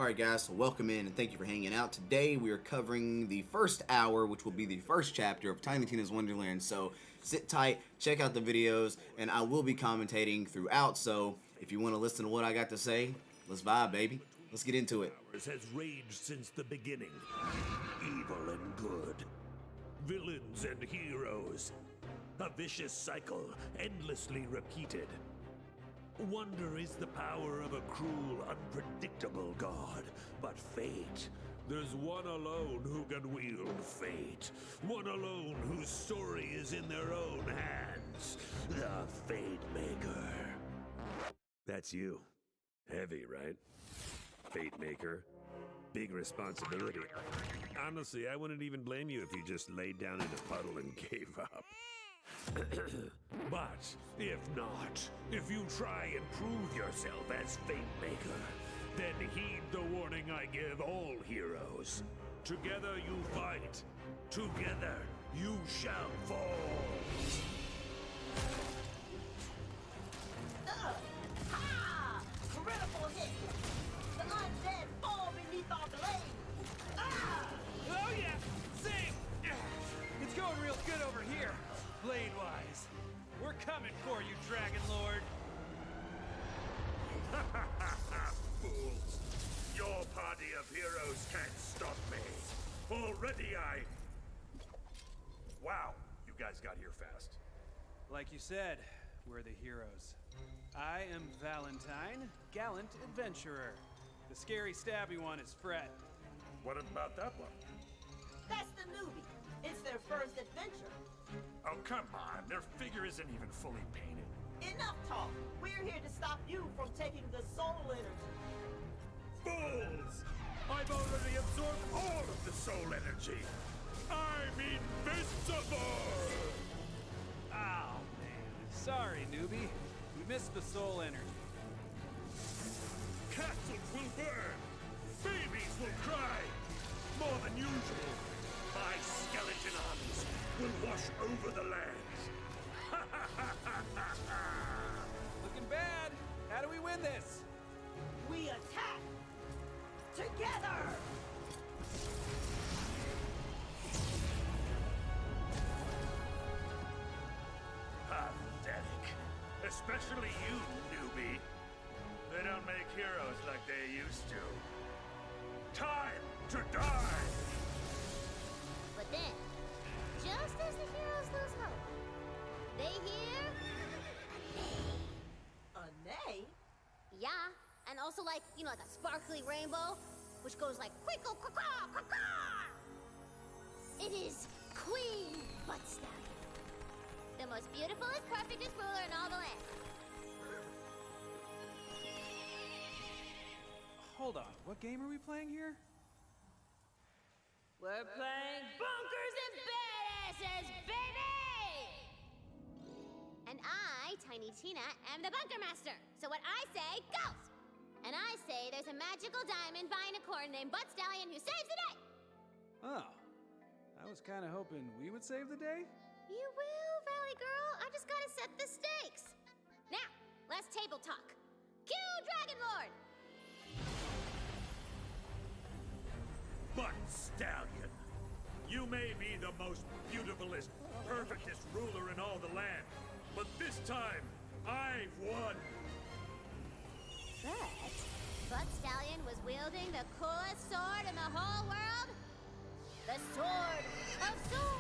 Alright guys, so welcome in and thank you for hanging out. Today we are covering the first hour, which will be the first chapter of Tiny Tina's Wonderlands. So sit tight, check out the videos, and I will be commentating throughout. So if you want to listen to what I got to say, let's vibe, baby. Let's get into it. Has raged since the beginning. Evil and good. Villains and heroes. A vicious cycle, endlessly repeated. Wonder is the power of a cruel, unpredictable god. But fate, there's one alone who can wield fate. One alone whose story is in their own hands. The Fate Maker. That's you. Heavy, right? Fate Maker. Big responsibility. Honestly, I wouldn't even blame you if you just laid down in a puddle and gave up. But if not, if you try and prove yourself as Fate Maker, then heed the warning I give all heroes. Together you fight. Together you shall fall. Ha! Critical hit! The undead fall beneath our blade! Ah! Oh yeah! Same! It's going real good over here, blade-wise. We're coming for you, Dragon Lord! Fools! Your party of heroes can't stop me. Already Wow, you guys got here fast. Like you said, we're the heroes. I am Valentine, gallant adventurer. The scary stabby one is Fred. What about that one? That's the newbie. It's their first adventure. Oh, come on. Their figure isn't even fully painted. Enough talk. We're here to stop you from taking the soul energy. Fools! I've already absorbed all of the soul energy. I'm invincible! Oh, man. Sorry, newbie. We missed the soul energy. Castles will burn. Babies will cry. More than usual. My skeleton armies will wash over the lands. Looking bad. How do we win this? We attack! Together! Pathetic. Especially you, newbie. They don't make heroes like they used to. Time to die! But then, just as the heroes lose hope, they hear A neigh? yeah, and also like, you know, like a sparkly rainbow, which goes like quickle caw caw. It is Queen Butt Stallion, the most beautifulest, perfectest ruler in all the land. Hold on, what game are we playing here? We're playing Bunkers and Badasses, baby! And I, Tiny Tina, am the Bunker Master. So what I say goes! And I say there's a magical diamond by an accord named Butt Stallion who saves the day! Oh, I was kind of hoping we would save the day. You will, Valley Girl. I just gotta set the stakes. Now, let's table talk. Cue Dragon Lord! Butt Stallion, you may be the most beautifulest, perfectest ruler in all the land, but this time, I've won. But Butt Stallion was wielding the coolest sword in the whole world. The Sword of Soul.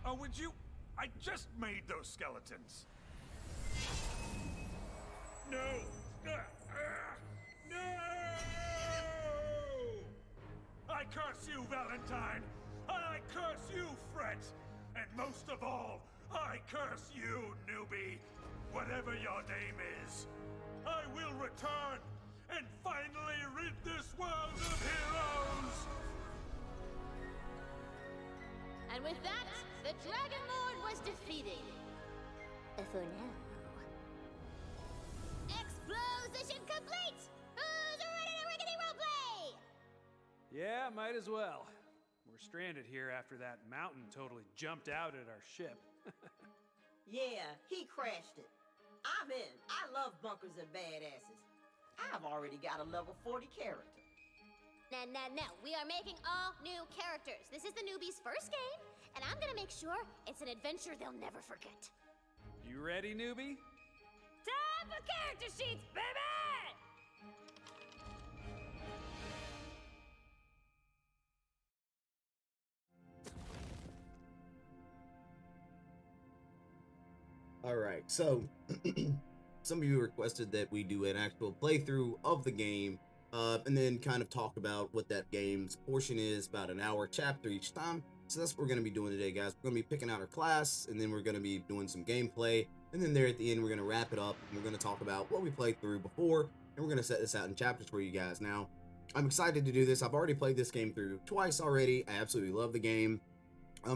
Oh, would you? I just made those skeletons. No! No! I curse you, Valentine! And I curse you, Fred! And most of all, I curse you, newbie! Whatever your name is, I will return and finally rid this world of heroes! And with that, the Dragon Lord was defeated. For now. Explosion complete! Who's ready to rickety roleplay? Yeah, might as well. We're stranded here after that mountain totally jumped out at our ship. Yeah, he crashed it. I'm in. I love bunkers and badasses. I've already got a level 40 character. No. We are making all new characters. This is the newbies' first game, and I'm gonna make sure it's an adventure they'll never forget. You ready, newbie? Time for character sheets, baby! All right, so some of you requested that we do an actual playthrough of the game, and then kind of talk about what that game's portion is, about an hour chapter each time. So that's what we're going to be doing today, guys. We're going to be picking out our class, and then we're going to be doing some gameplay, and then there at the end, we're going to wrap it up, and we're going to talk about what we played through before, and we're going to set this out in chapters for you guys. Now, I'm excited to do this. I've already played this game through twice already. I absolutely love the game.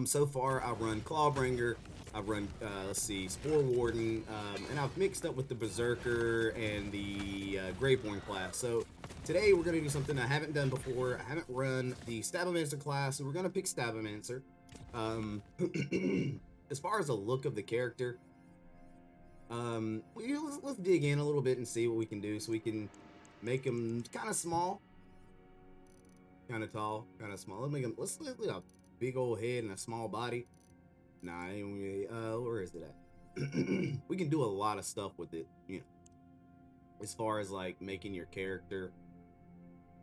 So far, I've run Clawbringer, I've run, Spore Warden, and I've mixed up with the Berserker and the Graveborn class. So today we're going to do something I haven't done before. I haven't run the Stabomancer class, so we're going to pick Stabomancer. As far as the look of the character, let's dig in a little bit and see what we can do. So we can make him kind of small, kind of tall, kind of small. Let's look at a big old head and a small body. Nah, anyway, where is it at? We can do a lot of stuff with it, you know, as far as like making your character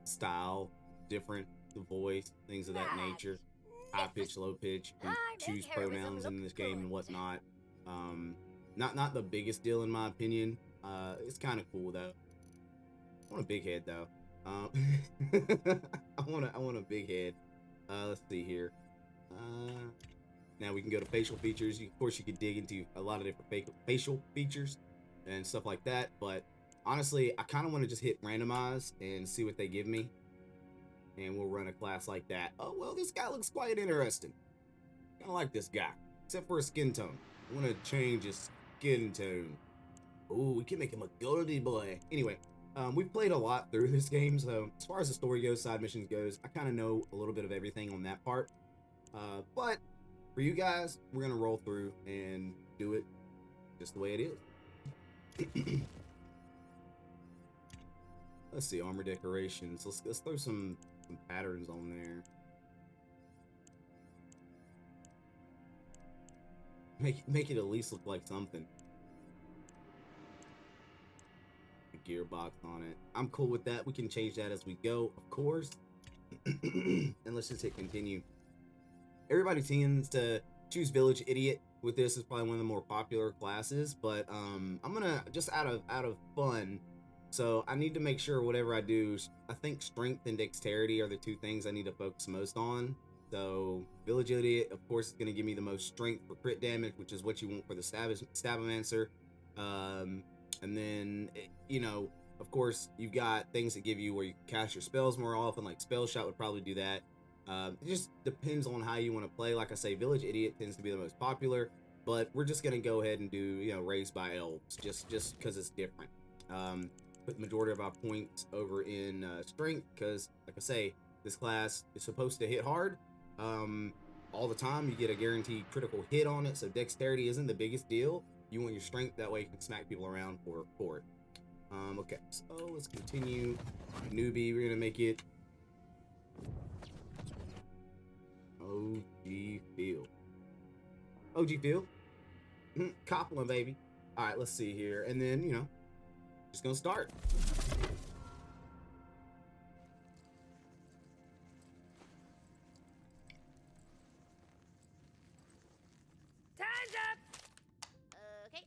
style different, the voice, things of that nature, high pitch, low pitch, you can choose pronouns in this game and whatnot. Not the biggest deal in my opinion. It's kind of cool though. I want a big head though. I want a big head. Let's see here. Now we can go to facial features. Of course, you could dig into a lot of different facial features and stuff like that. But honestly, I kind of want to just hit randomize and see what they give me. And we'll run a class like that. Oh, well, this guy looks quite interesting. Kind of like this guy, except for his skin tone. I want to change his skin tone. Ooh, we can make him a goldie boy. Anyway, we've played a lot through this game. So as far as the story goes, side missions goes, I kind of know a little bit of everything on that part. But for you guys, we're gonna roll through and do it just the way it is. Let's see, armor decorations. Let's throw some patterns on there. Make it at least look like something. A gearbox on it. I'm cool with that. We can change that as we go, of course. And let's just hit continue. Everybody tends to choose Village Idiot with this. Is probably one of the more popular classes, but I'm gonna just out of fun. So I need to make sure whatever I do, I think strength and dexterity are the two things I need to focus most on. So Village Idiot, of course, is gonna give me the most strength for crit damage, which is what you want for the Stabomancer. And then, you know, of course, you've got things that give you where you can cast your spells more often, like Spell Shot would probably do that. It just depends on how you want to play. Like I say, Village Idiot tends to be the most popular, but we're just gonna go ahead and do, you know, Raised by Elves, just because it's different. Put the majority of our points over in strength, because like I say, this class is supposed to hit hard all the time. You get a guaranteed critical hit on it, so dexterity isn't the biggest deal. You want your strength, that way you can smack people around for it. Okay, so let's continue. Newbie, we're gonna make it OG Field. OG Field. Copland, baby. All right, let's see here. And then, you know, just gonna start. Time's up! Okay,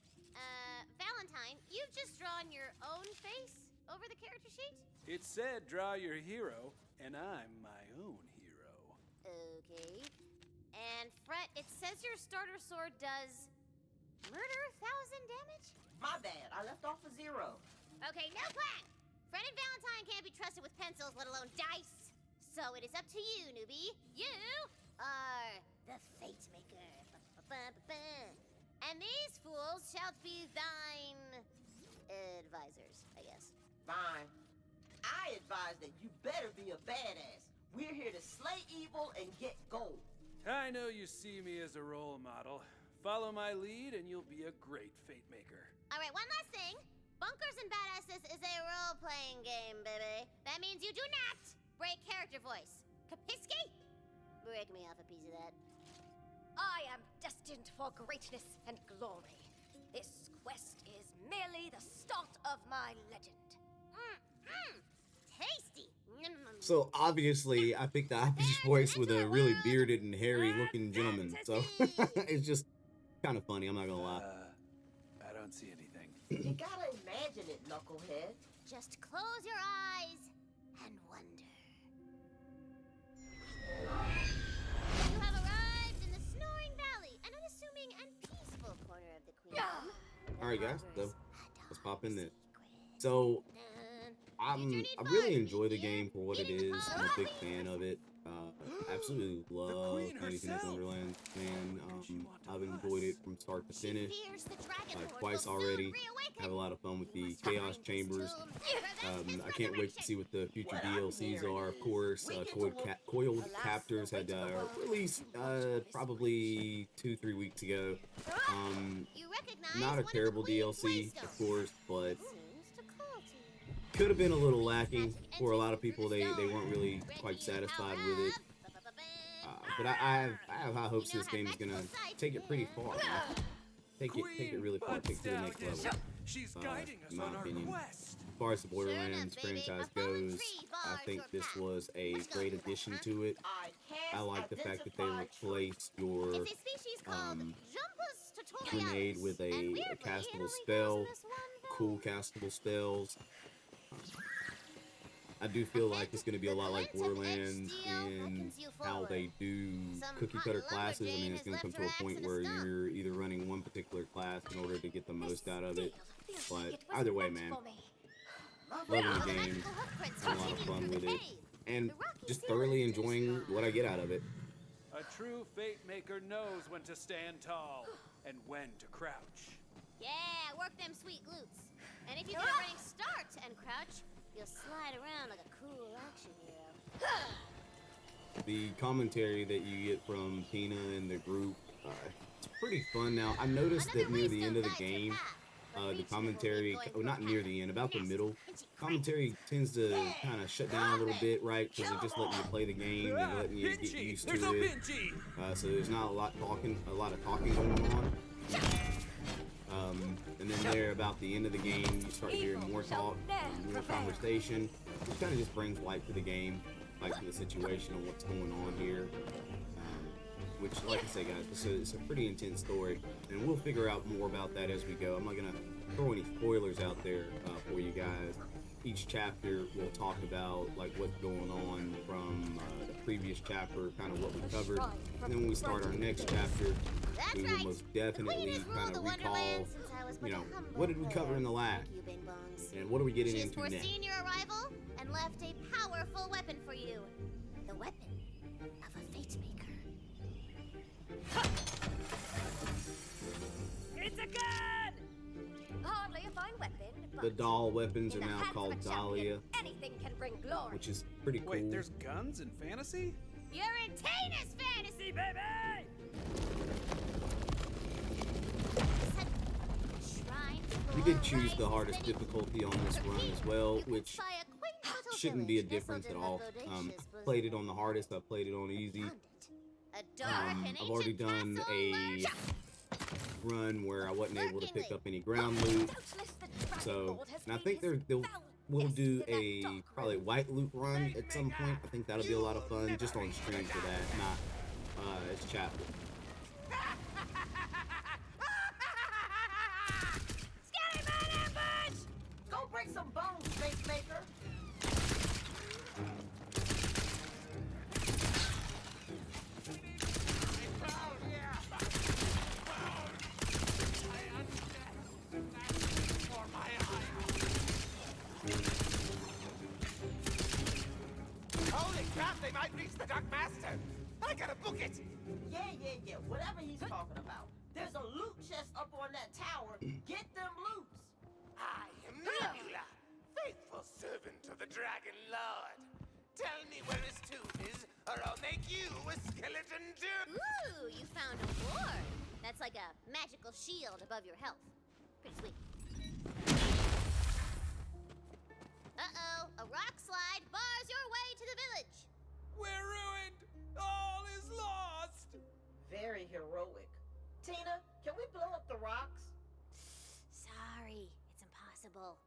Valentine, you've just drawn your own face over the character sheet? It said draw your hero, and I'm my own hero. Okay. And Fret, it says your starter sword does murder 1,000 damage? My bad, I left off a 0. Okay, no plan! Fred and Valentine can't be trusted with pencils, let alone dice. So it is up to you, newbie. You are the Fate Maker. And these fools shall be thine advisors, I guess. Fine. I advise that you better be a badass. We're here to slay evil and get gold. I know you see me as a role model. Follow my lead and you'll be a great fate maker. All right, one last thing. Bunkers and Badasses is a role-playing game, baby. That means you do not break character voice. Kapiski? Break me off a piece of that. I am destined for greatness and glory. This quest is merely the start of my legend. Tasty. So obviously, I picked the obvious voice with a really bearded and hairy-looking gentleman. So it's just kind of funny. I'm not gonna lie. I don't see anything. You gotta imagine it, knucklehead. Just close your eyes and wonder. You have arrived in the Snoring Valley, an unassuming and peaceful corner of the Queen. All right, guys. So let's pop in there. So I really enjoy the game for what it is. I'm a big fan of it. Absolutely love Tiny Tina Wonderlands, man. I've enjoyed it from start to finish. Twice already. Have a lot of fun with the Chaos Chambers. I can't wait to see what the future DLCs are. Of course, Coiled Captors had released probably 2-3 weeks ago. Not a terrible DLC, of course, but could have been a little lacking for a lot of people. They weren't really quite satisfied with it. But I have high hopes this game is gonna take it pretty far. Take it really far. Take it to the next level. In my opinion. As far as the Borderlands franchise goes, I think this was a great addition to it. I like the fact that they replaced your grenade with a castable spell. Cool castable spells. I do feel like it's going to be a lot like Borderlands in how they do cookie cutter classes. I mean, it's going to come to a point where you're either running one particular class in order to get the most out of it. But either way, man, loving the game, having a lot of fun with it, and just thoroughly enjoying what I get out of it. A true fate maker knows when to stand tall and when to crouch. Yeah, work them sweet glutes. And if you get a running start and crouch, you'll slide around like a cool action hero. The commentary that you get from Tina and the group, it's pretty fun. Now, I noticed that near the end of the game, the commentary, not near the end, about the middle, commentary tends to kind of shut down a little bit, right? Because they're just letting you play the game and letting you get used to it. So there's not a lot of talking going on. And then there, about the end of the game, you start hearing more talk, more conversation, which kind of just brings light to the game, light to the situation of what's going on here. Which, like I say, guys, it's a pretty intense story, and we'll figure out more about that as we go. I'm not going to throw any spoilers out there for you guys. Each chapter will talk about like what's going on from the previous chapter, kind of what we covered, and then when we start our next chapter, we will most definitely kind of recall, you know, what did we cover in the last, and what are we getting into next. She's foreseen your arrival and left a powerful weapon for you, the weapon of a fate maker. It's a gun! Hardly a fine weapon, but The doll weapons are now called Dahlia, anything can bring glory. which is pretty cool. Wait, there's guns in fantasy? You're in Tina's fantasy, baby! We did choose the hardest difficulty on this run as well, which shouldn't be a difference at all. I played it on the hardest, I played it on easy. I've already done a run where I wasn't able to pick up any ground loot, so, and I think we'll do a probably white loot run at some point. I think that'll be a lot of fun, just on stream for that, not as chapter. Scatterman ambush! Go break some bones, face maker. Holy crap, they might reach the Dark Master! I gotta book it! Yeah, whatever he's talking about. There's a loot chest up on that tower. Get them loots. I am Nebula, faithful servant of the Dragon Lord. Tell me where his tomb is, or I'll make you a skeleton too. Ooh, you found a ward. That's like a magical shield above your health. Pretty sweet. Uh-oh, a rock slide bars your way to the village. We're ruined! All is lost! Very heroic. Tina, can we blow up the rocks? Sorry, it's impossible.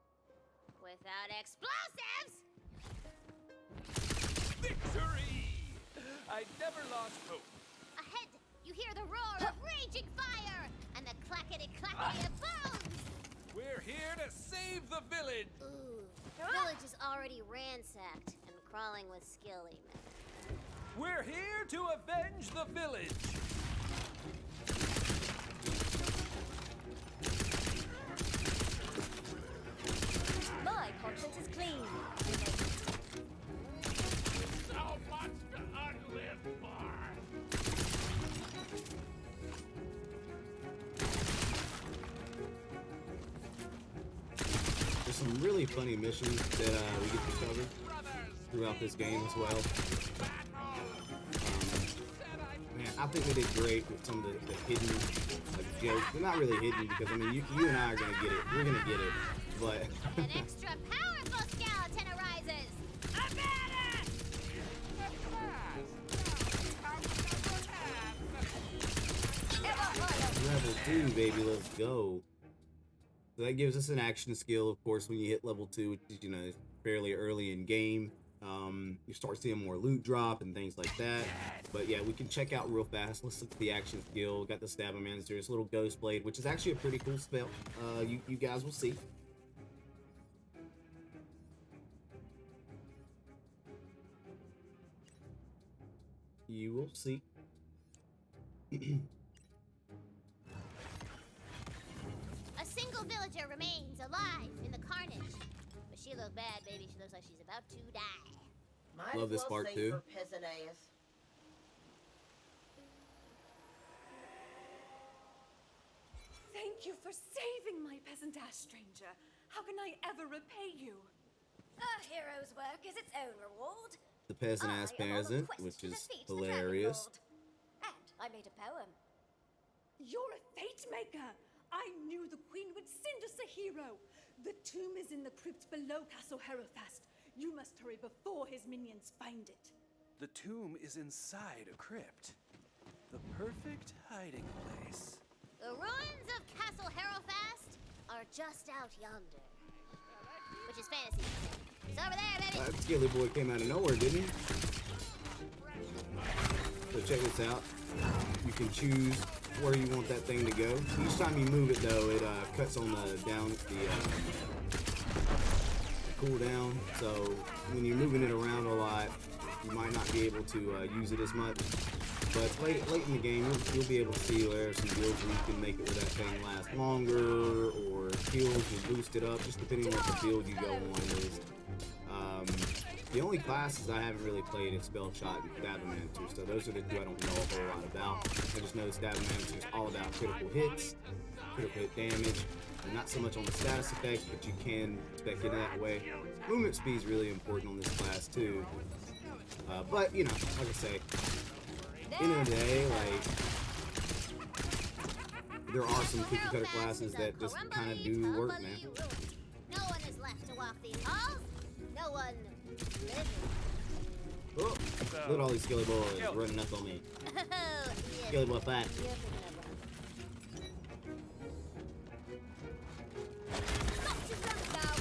Without explosives! Victory! I never lost hope. Ahead, you hear the roar of raging fire and the clackety-clackety of bones! We're here to save the village! Ooh, the village is already ransacked and crawling with skilly men. We're here to avenge the village! My conscience is clean. So much to unlive for! There's some really funny missions that we get to cover throughout this game as well. Man, I think they did great with some of the hidden jokes. They're not really hidden because, I mean, you and I are going to get it. We're going to get it. But An extra powerful skeleton arises! A badass! level 2, baby, let's go. So that gives us an action skill, of course, when you hit level 2, which is, you know, fairly early in game. You start seeing more loot drop and things like that. But yeah, we can check out real fast. Let's look at the action skill. Got the Stab of Man's this little Ghost Blade, which is actually a pretty cool spell. You guys will see. You will see. A single villager remains alive in the carnage. But she looks bad, baby. She looks like she's about to die. Might Love as this well part, save too. her peasant ass. Thank you for saving my peasant ass, stranger. How can I ever repay you? A hero's work is its own reward. The peasant ass I am on a peasant, quest which to is defeat the Dragon hilarious. Lord. And I made a poem. You're a fate maker. I knew the queen would send us a hero. The tomb is in the crypt below Castle Herofast. You must hurry before his minions find it. The tomb is inside a crypt. The perfect hiding place. The ruins of Castle Herofast are just out yonder. Which is fantasy. It's over there, baby! That Skilly Boy came out of nowhere, didn't he? So check this out. You can choose where you want that thing to go. Each time you move it, though, it cuts on the cooldown. So when you're moving it around a lot, you might not be able to use it as much. But late in the game, you'll be able to see where some builds where you can make it where that thing lasts longer, or heals will boost it up, just depending on what the build you go on is. The only classes I haven't really played is Spell Shot and Stab of Manticore, so those are the two I don't know a whole lot about. I just know Stab of Manticore is all about critical hits, critical hit damage, and not so much on the status effect, but you can spec it that way. Movement speed is really important on this class too. But, you know, like I say, end of the day, like, there are some cookie cutter classes that just kind of do work, man. No one is left to walk these halls. No one living. Oh, look at all these Skilly Boys running up on me. Oh, yeah. Skilly Boy fat. You're thinking of one.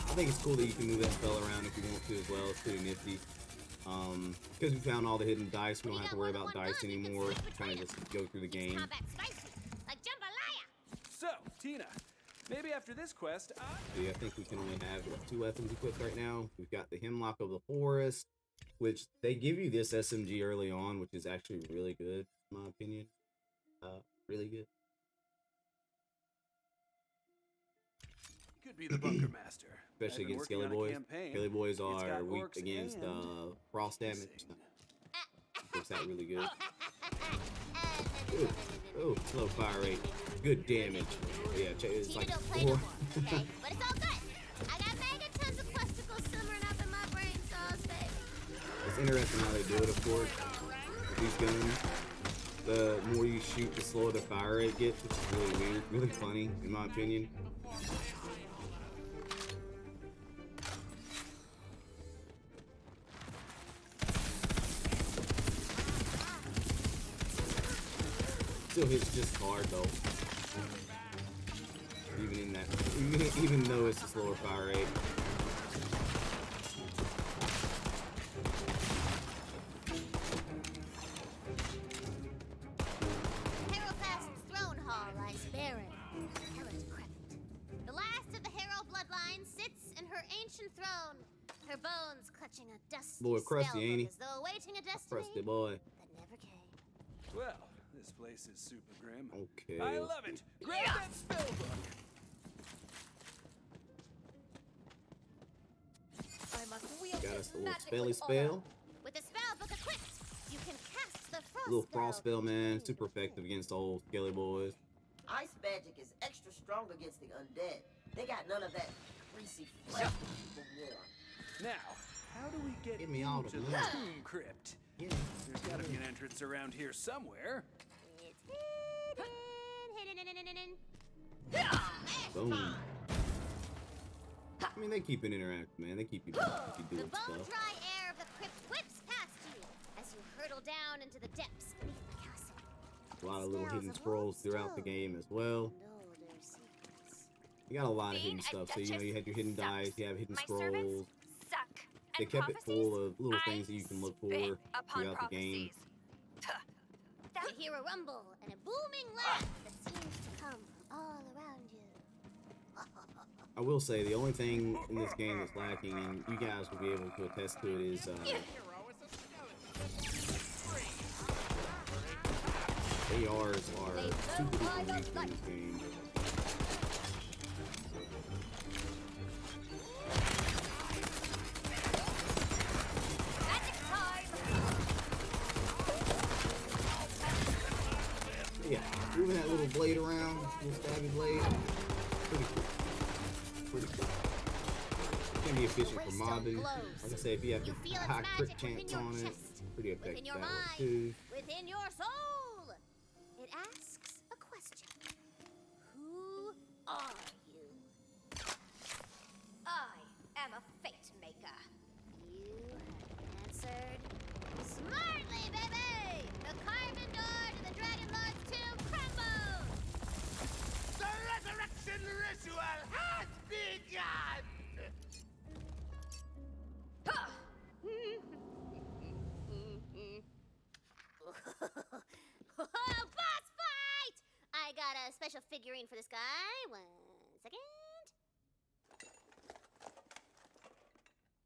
I think it's cool that you can move that spell around if you want to as well. It's pretty nifty. Because we found all the hidden dice, we don't have to worry about dice anymore. Kind of just go through the game. Combat spicy, like jambalaya. So, Tina, maybe after this quest, See, I think we can only have 2 weapons equipped right now. We've got the Hemlock of the Forest, which they give you this SMG early on, which is actually really good, in my opinion. Really good. could be the bunker master. Especially against Skelly Boys. Skelly Boys are weak against frost damage. Works that really good. Ooh, slow fire rate. Good damage. Yeah, it's like 4. Okay, but it's all good. interesting how they do it, of course. With these guns, the more you shoot, the slower the fire rate gets, which is really weird, really funny, in my opinion. Still hits just hard though. Even in that, even though it's a slower fire rate. Harrowfast's throne hall lies barren, hella decrepit. The last of the Harrow bloodline sits in her ancient throne, her bones clutching a dusty Boy, crusty, ain't he? as though awaiting a destiny Crusty boy. that never came. Well, this place is super grim. Okay. I love it. Grab that spell book. I must wield Got this us a little magic spelly with spell. honor. With the spell book equipped, you can cast the frost Little frost spell, man. between Super effective against old skelly boys. Ice magic is extra strong against the undead. They got none of that greasy flesh people want. Now, how do we get Give me all the into the money. tomb crypt? Yeah. There's gotta be an entrance around here somewhere. It's hidden. Boom. I mean, they keep it interactive, man. They keep you The doing stuff. bone-dry air of the crypt whips past you as you hurtle down into the depths beneath the castle. A lot of little Smells hidden of scrolls old throughout the stone game as well. and older secrets. You got a lot of Being hidden a stuff. So, you know, duchess you had your hidden sucks. dice, you have hidden My scrolls. servants suck. They And kept it prophecies, full of little I things that you can look for spit upon throughout the game. prophecies. Tuh. That You hear a rumble and a booming laugh that seems to come from all around you. I will say the only thing in this game that's lacking, and you guys will be able to attest to it, is ARs are super duper weak in this game. magic time. Yeah, moving that little blade around, little stabby blade, pretty cool. Pretty cool. It can be efficient for mobbing. Like I say, if you have You the feel its high crit magic within chance your on it, chest, pretty within effective your that way mind, too. within your soul. It asks a question. Who are you? I am a fate maker. You have answered smartly, baby! The carven door to the Dragon Lord's tomb crumbles! The resurrection ritual has begun! Huh. Boss fight! I got a special figurine for this guy. 1 second.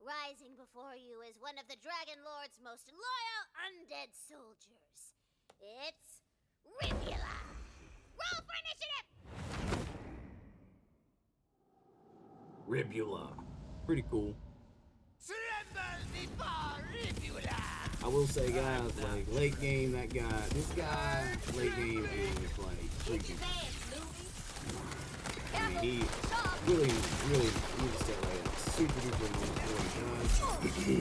Rising before you is one of the Dragon Lord's most loyal undead soldiers. It's Rivula. Roll for initiative! Ribula. Pretty cool. Tremble before Rivula! I will say, guys, like, late game, this guy, late game is like freaking. I mean, he really needs to step like that. Super duper important guy.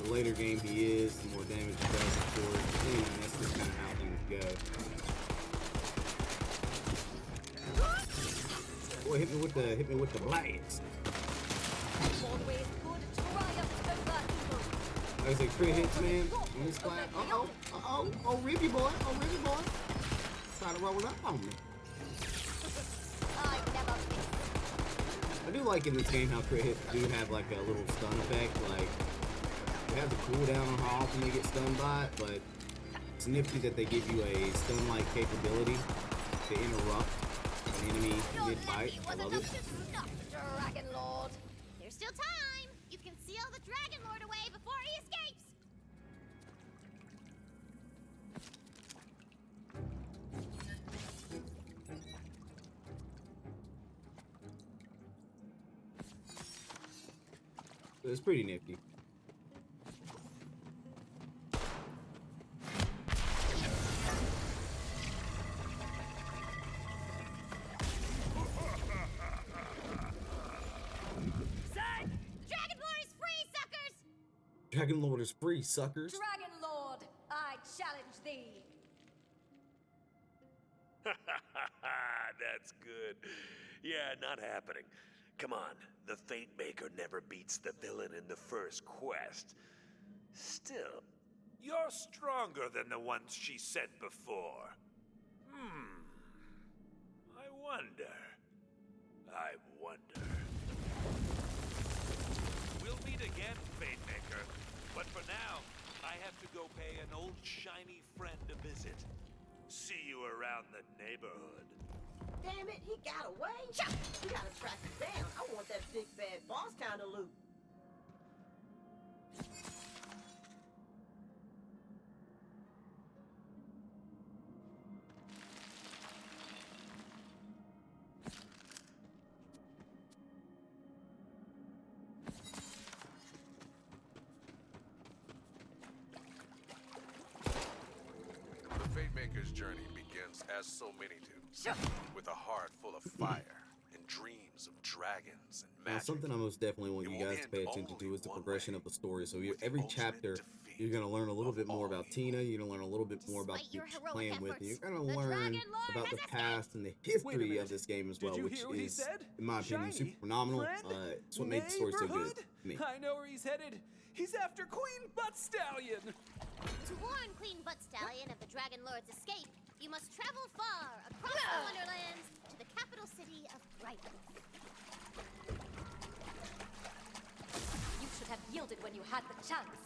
The later game he is, the more damage he does, of course. And that's just kind of how things go. Boy, hit me with the blast. Always good triumph over evil. Like I say, crit hits, man, in this class. Oh, Ribby boy, trying to roll up on me. I never miss. I do like in this game how crit hits do have like a little stun effect, like they have the cooldown on how often they get stunned by it, but it's nifty that they give you a stun-like capability to interrupt an enemy Your mid-fight. levy I was love it. enough to stop Dragon Lord. There's still time. You can seal the Dragon Lord away before he escapes. It's pretty nifty. Dragon Lord is free, Dragon Lord is free, suckers. Dragon Lord, I challenge thee. That's good. Yeah, not happening. Come on, the Fate Maker never beats the villain in the first quest. Still, you're stronger than the ones she sent before. I wonder. We'll meet again, Fate Maker. But for now, I have to go pay an old shiny friend a visit. See you around the neighborhood. Damn it, he got away. We gotta track him down. I want that big bad boss town to loot. The Fate Maker's journey begins as so many do, with a heart full of fire and dreams of dragons and Now, magic. something I most definitely want It you will guys to pay end attention to only is the one progression way, of the story. So with the every ultimate chapter, defeat you're going to learn a little of bit more all about evil. Tina. You're going to learn a little bit more about Despite who your you're heroic playing with. And you're efforts, going to the learn Dragon Lord about the has past and the Wait a history minute. of this game as well, Did you which hear what he is, said? in my opinion, Shiny, super phenomenal. friend, It's what made the story so good neighborhood? to me. I know where he's headed. He's after Queen Butt Stallion. To warn Queen Butt Stallion of the Dragon Lord's escape, you must travel far across the Wonderlands to the capital city of Brightwood. You should have yielded when you had the chance.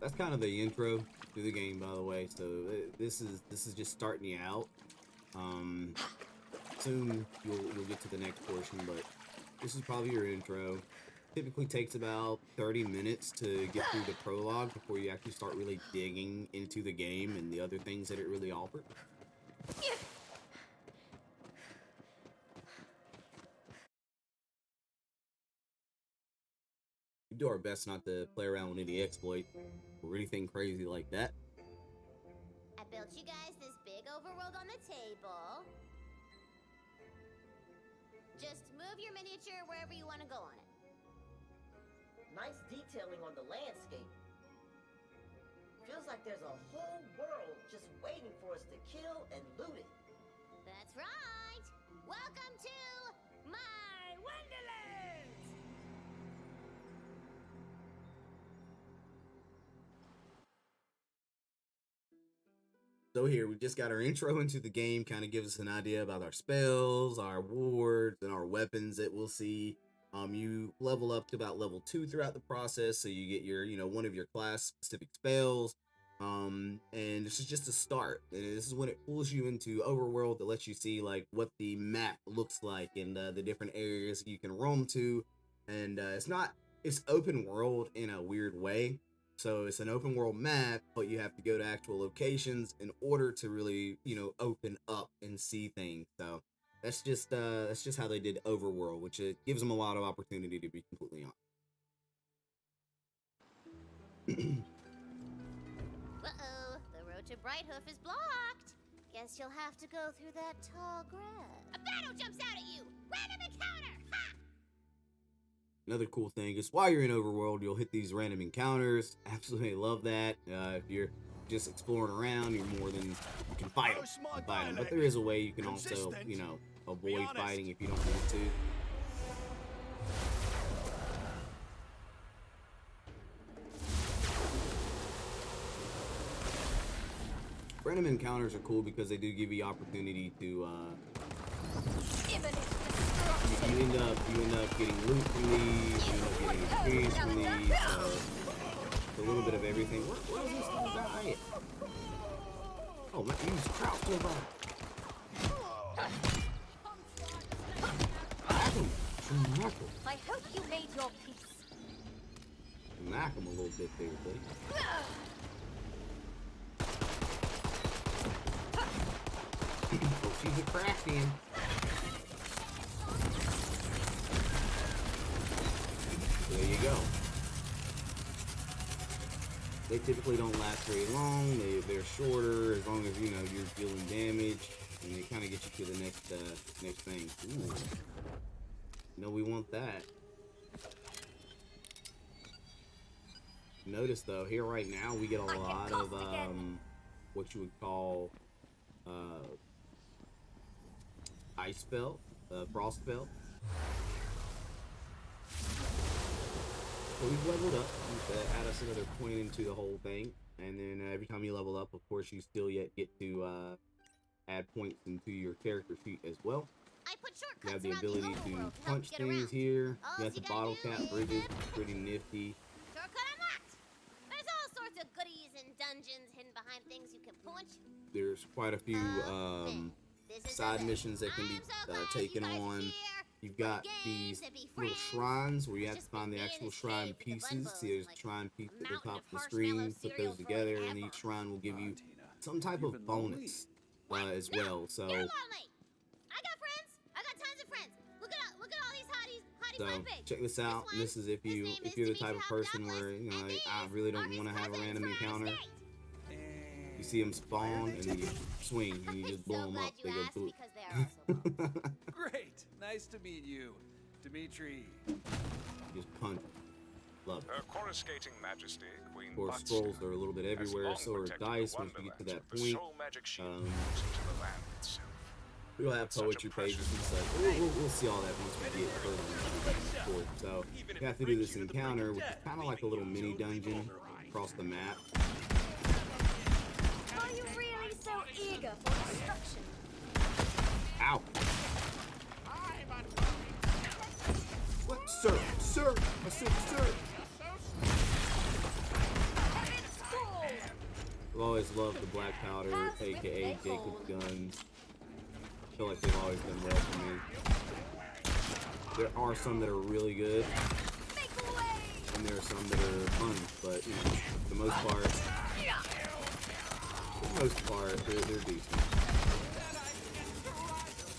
That's kind of the intro to the game, by the way. So this is just starting you out. Soon you'll get to the next portion, but this is probably your intro. Typically takes about 30 minutes to get through the prologue before you actually start really digging into the game and the other things that it really offers. We do our best not to play around with any exploit or anything crazy like that. I built you guys this big overworld on the table. Just move your miniature wherever you want to go on it. Nice detailing on the landscape. Feels like there's a whole world just waiting for us to kill and loot it. That's right! Welcome to my Wonderlands! So here, we just got our intro into the game, kind of gives us an idea about our spells, our wards, and our weapons that we'll see. You level up to about level 2 throughout the process, so you get your, one of your class-specific spells. And this is just a start. And this is when it pulls you into overworld that lets you see like what the map looks like and the different areas you can roam to. And it's open world in a weird way. So it's an open world map, but you have to go to actual locations in order to really, open up and see things. So that's just how they did overworld, which it gives them a lot of opportunity, to be completely honest. Uh-oh, the road to Brighthoof is blocked. Guess you'll have to go through that tall grass. A battle jumps out at you! Random encounter! Ha! Another cool thing is while you're in overworld, you'll hit these random encounters. Absolutely love that. If you're just exploring around, you're more than you can fight them. But there is a way you can also, avoid fighting if you don't want to. Random encounters are cool because they do give you opportunity to you end up getting loot from these, you end up getting experience from these, a little bit of everything. What is this thing about? Oh, man, use crouch to the I hope you made your peace. Knock him a little bit there, buddy. Oh, she's a craftian. There you go. They typically don't last very long. They're shorter as long as you're dealing damage, and they kind of get you to the next thing. Ooh. No, we want that. Notice though, here right now we get a lot of what you would call ice spell, frost spell. So we've leveled up. Add us another point into the whole thing, and then every time you level up, of course, you still yet get to add points into your character sheet as well. You have the ability to punch things here. You got the bottle cap bridges, pretty nifty. Shortcut unlocked. There's all sorts of goodies and dungeons hidden behind things you can punch. There's quite a few side missions that can be taken on. You've got these little shrines where you have to find the actual shrine pieces. See, there's a shrine piece at the top of the screen. Put those together, and each shrine will give you some type of bonus as well. So, I got friends. I got tons of friends. Look at all these hotties. Check this out. This is if you're the type of person where I really don't want to have a random encounter. You see them spawn and then you swing and you just blow them up. They go boop. Great. Nice to meet you, Dimitri. Just punch. Love it. Her coruscating majesty, Queen Of course, scrolls are a little bit everywhere. So are dice once you get to that point. We'll have poetry pages and such. We'll see all that once we get further into the sport. So you have to do this encounter, which is kind of like a little mini dungeon across the map. Are you really so eager for destruction? Ow! What? Sir! Sir! I said sir! I've always loved the black powder, aka Jacob's guns. I feel like they've always done well for me. There are some that are really good, and there are some that are fun, but for the most part, they're decent.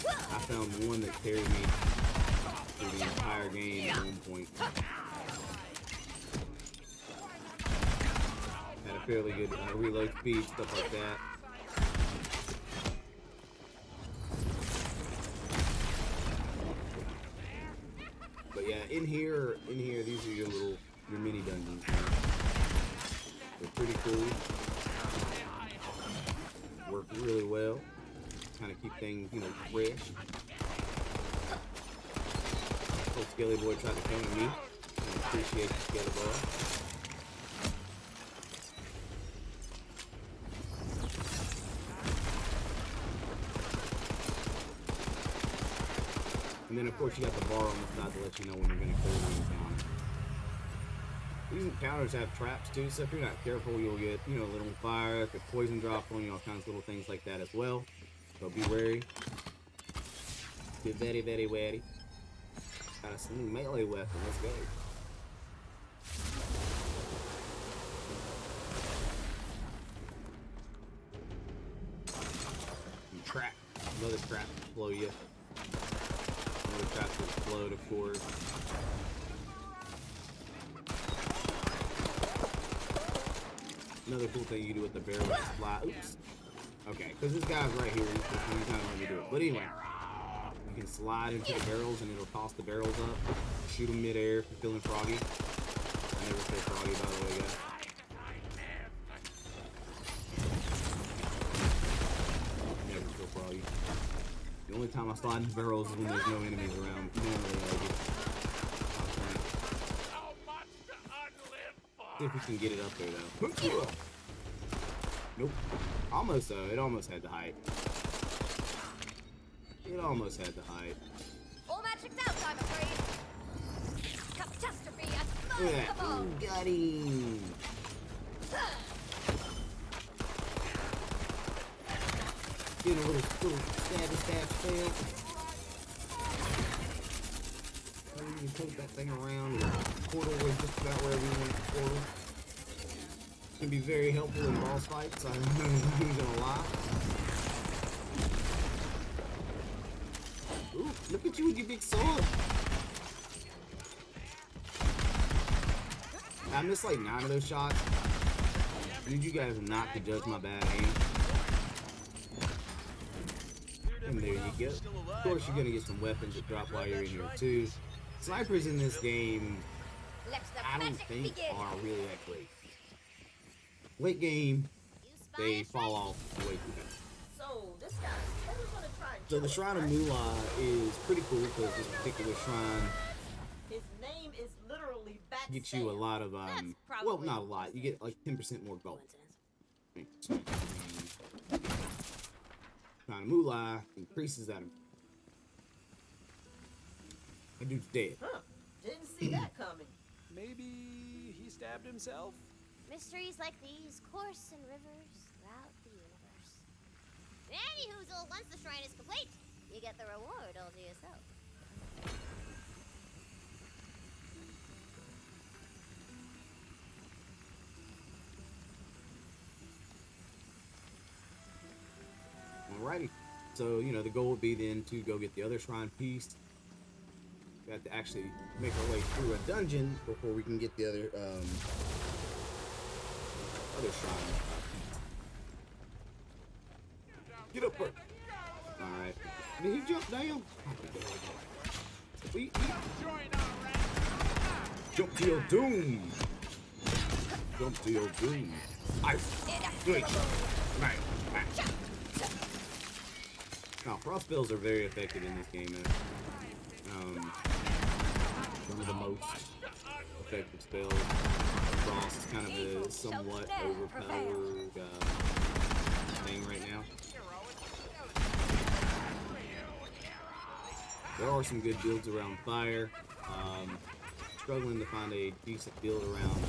I found one that carried me through the entire game at one point. Had a fairly good reload speed, stuff like that. But yeah, in here, these are your mini dungeons. They're pretty cool. Work really well. Kind of keep things, fresh. Oh, Skelly Boy tried to come at me. I appreciate you, Skelly Boy. And then, of course, you got the bar on the side to let you know when you're going to clear the encounter. These encounters have traps too, so if you're not careful, you'll get, a little fire, if a poison drop on you, all kinds of little things like that as well. So be wary. Be very, very wary. Got a new melee weapon. Let's go. And trap. Another trap to slow you. Another trap to explode, of course. Another cool thing you can do with the barrel is fly. Oops. Okay, because this guy's right here. He's not going to let me do it. But anyway, you can slide into the barrels and it'll toss the barrels up. Shoot them midair if you're feeling froggy. I never say froggy, by the way, guys. Never feel froggy. The only time I slide in barrels is when there's no enemies around. Normally, I get. See if we can get it up there, though. Nope. Almost, though. It almost had the height. It almost had the height. All magic's out, I'm afraid. Catastrophe at Look at that. Ooh, got him. Getting a little stab fail. You can take that thing around. Portal was just about where we want the portal. Can be very helpful in boss fights. I'm not gonna lie. Ooh, look at you with your big sword. I missed like 9 of those shots. I need you guys not to judge my bad aim. And there you go. Of course, you're gonna get some weapons that drop while you're in here too. Snipers in this game, I don't think are really that great. Late game, You spy they us fall right. off way too fast. So this guy's totally gonna try and So kill the us, Shrine of right? Moolah is pretty cool because this particular shrine His name is literally Bat gets you a Sam. lot of That's well, probably not a lot. You get like 10% more gold. Coincidence. Shrine of Moolah increases that. That dude's dead. Huh. Didn't see that coming. Maybe he stabbed himself? Mysteries like these course in rivers throughout the universe. Anyhoozle, once the shrine is complete, you get the reward all to yourself. Alrighty. So, you know, the goal would be then to go get the other shrine piece. We have to actually make our way through a dungeon before we can get the other shrine piece. Get up first. Alright. Did he jump down? Jump to your doom. Jump to your doom. Now, frost spells are very effective in this game, man. One of the most effective spells. Frost is kind of a somewhat overpowered thing right now. There are some good builds around fire. Struggling to find a decent build around,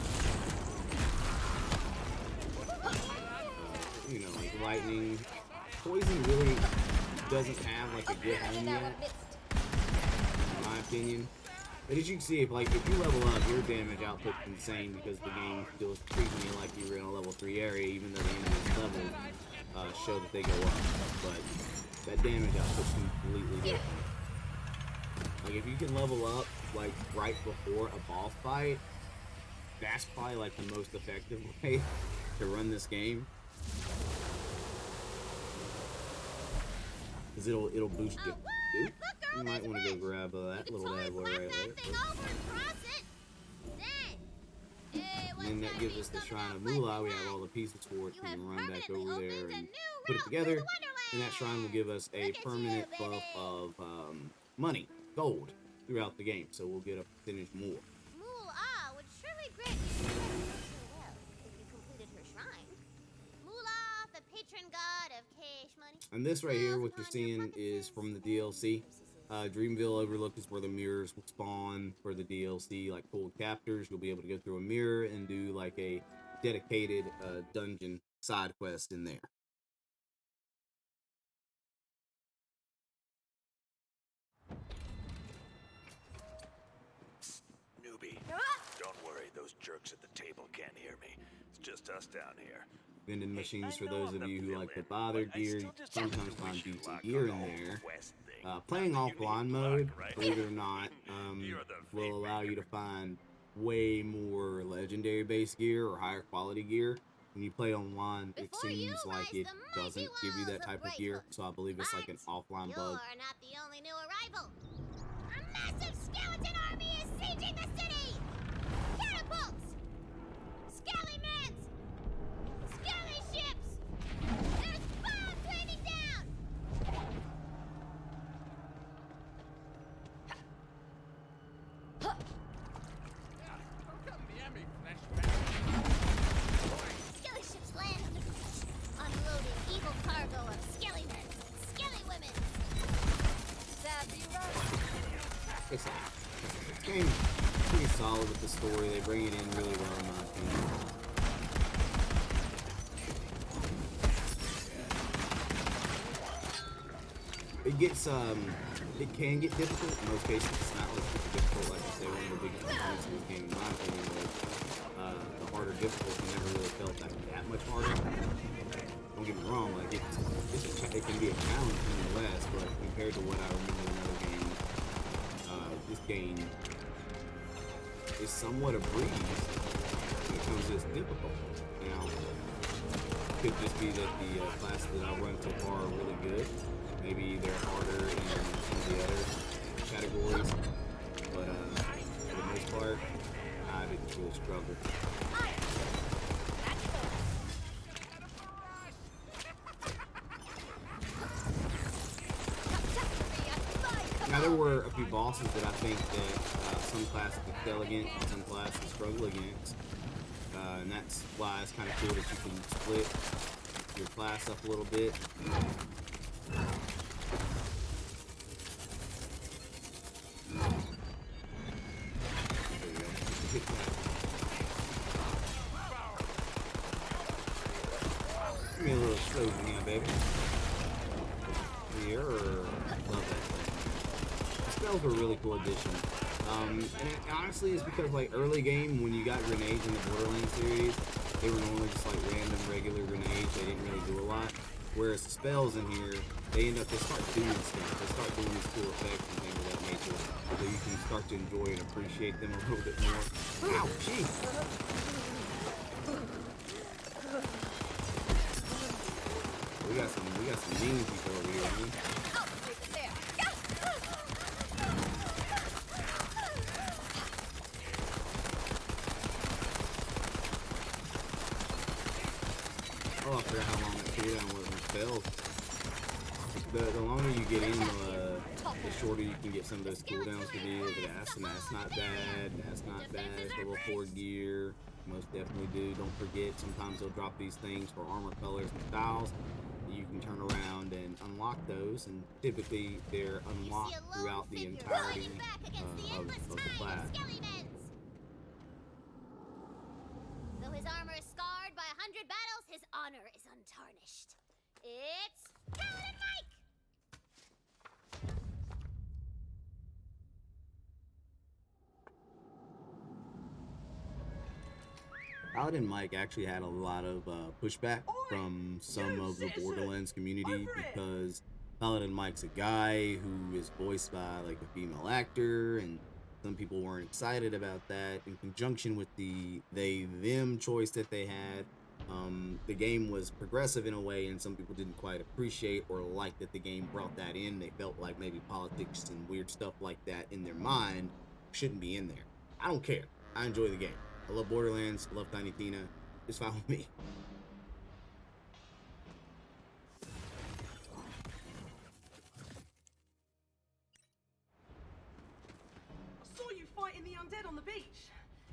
you know, like lightning. Poison really doesn't have like a good home yet, in my opinion. But as you can see, if you level up, your damage output's insane because the game still treats you like you were in a level 3 area, even though the enemy's levels show that they go up. But that damage output's completely different. Like if you can level up like right before a boss fight, that's probably like the most effective way to run this game. Cause it'll boost you. Oop, you might want to go grab that little bad boy right there. And then that gives us the Shrine of Moolah. We have all the pieces for it. We can run back over there and put it together. And that shrine will give us a permanent buff of money, gold, throughout the game. So we'll get a percentage more. Moolah would surely grant you well if you completed her shrine. Moolah, the patron god of cash money. And this right here, what you're seeing is from the DLC. Dreamville Overlook is where the mirrors will spawn for the DLC, like full chapters. You'll be able to go through a mirror and do like a dedicated dungeon side quest in there. Newbie, don't worry, those jerks at the table can't hear me. It's just us down here. Vending machines for I know those I'm of the you who like to villain, buy their but I gear. still You just sometimes have to find wish you decent luck gear on in the whole there. quest thing. Playing Not that you offline need mode, luck, right? believe it or not, You're the will allow you to fate find way more legendary based gear or higher quality gear. When you play online, it Before you seems like rise it the doesn't mighty give you that walls type of of gear. Breakwood. So I believe it's like an offline bug. You're not the only new arrival. A massive skeleton army is sieging the city! Catapults! Scallymans! Scally ships! There's bombs raining down! Skelly ships land on the beach, unloading evil cargo of skellymen and skelly women. It's game pretty solid with the story. They bring it in really well in my opinion. It can get difficult in most cases. It's not like super difficult. Like I say, one of the biggest complaints of this game in my opinion was the harder difficulty never really felt that much harder. Don't get me wrong, like it can be a challenge nonetheless, but compared to what I remember in other games, this game is somewhat a breeze when it comes to its difficulty. Now, it could just be that the classes that I've run so far are really good. Maybe they're harder in some of the other categories, but for the most part, I didn't really struggle. there were a few bosses that I think that some classes excel against and some classes struggle against. And that's why it's kind of cool that you can split your class up a little bit. There you go. Hit that. Give me a little explosion here, baby. Here, love that thing. The spells were a really cool addition. And it honestly is because, like, early game, when you got grenades in the Borderlands series, they were normally just like random, regular grenades. They didn't really do a lot. Whereas the spells in here, they start doing stuff. They start doing these cool effects and things of that nature, so you can start to enjoy and appreciate them a little bit more. Ow, jeez. We got some mean people over here, man. Oh, I forgot how long that cooldown was on spells. The longer you get in, the shorter you can get some of those cooldowns to be. Look at that, and that's not bad. That's not bad. Level 4 gear, most definitely do. Don't forget, sometimes they'll drop these things for armor colors and styles. You can turn around and unlock those, and typically they're unlocked throughout the entirety of the class. Though his armor is scarred by 100 battles, his honor is untarnished. It's Paladin Mike! Paladin Mike actually had a lot of pushback from some of the Borderlands community because Paladin Mike's a guy who is voiced by like a female actor, and some people weren't excited about that. In conjunction with the they-them choice that they had, the game was progressive in a way, and some people didn't quite appreciate or like that the game brought that in. They felt like maybe politics and weird stuff like that in their mind shouldn't be in there. I don't care. I enjoy the game. I love Borderlands. I love Tiny Tina. It's fine with me. I saw you fighting the undead on the beach.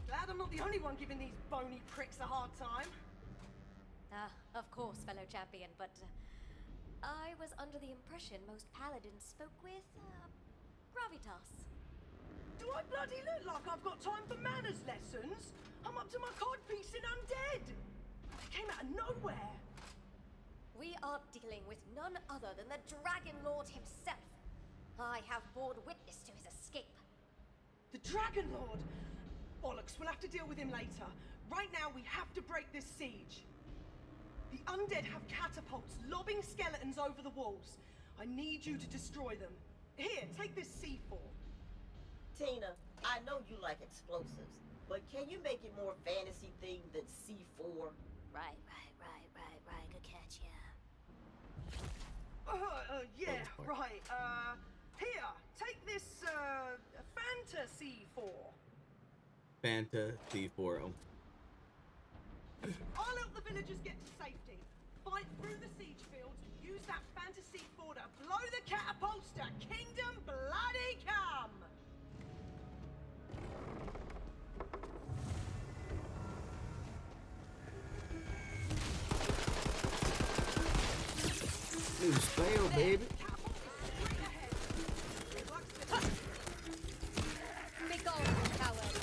Glad I'm not the only one giving these bony pricks a hard time. Of course, fellow champion, but I was under the impression most paladins spoke with gravitas. Do I bloody look like I've got time for manners lessons? I'm up to my codpiece in undead. They came out of nowhere. We are dealing with none other than the Dragon Lord himself. I have borne witness to his escape. The Dragon Lord? Bollocks, we'll have to deal with him later. Right now, we have to break this siege. The undead have catapults lobbing skeletons over the walls. I need you to destroy them. Here, take this C4. Tina, I know you like explosives, but can you make it more fantasy themed than C4? Right. Good catch, Yeah, right. Here, take this, Fanta C4. Fanta C4. I'll help the villagers get to safety. Fight through the siege fields and use that Fanta C4 to blow the catapults to Kingdom Bloody Come! New spell, baby. Be gone, coward.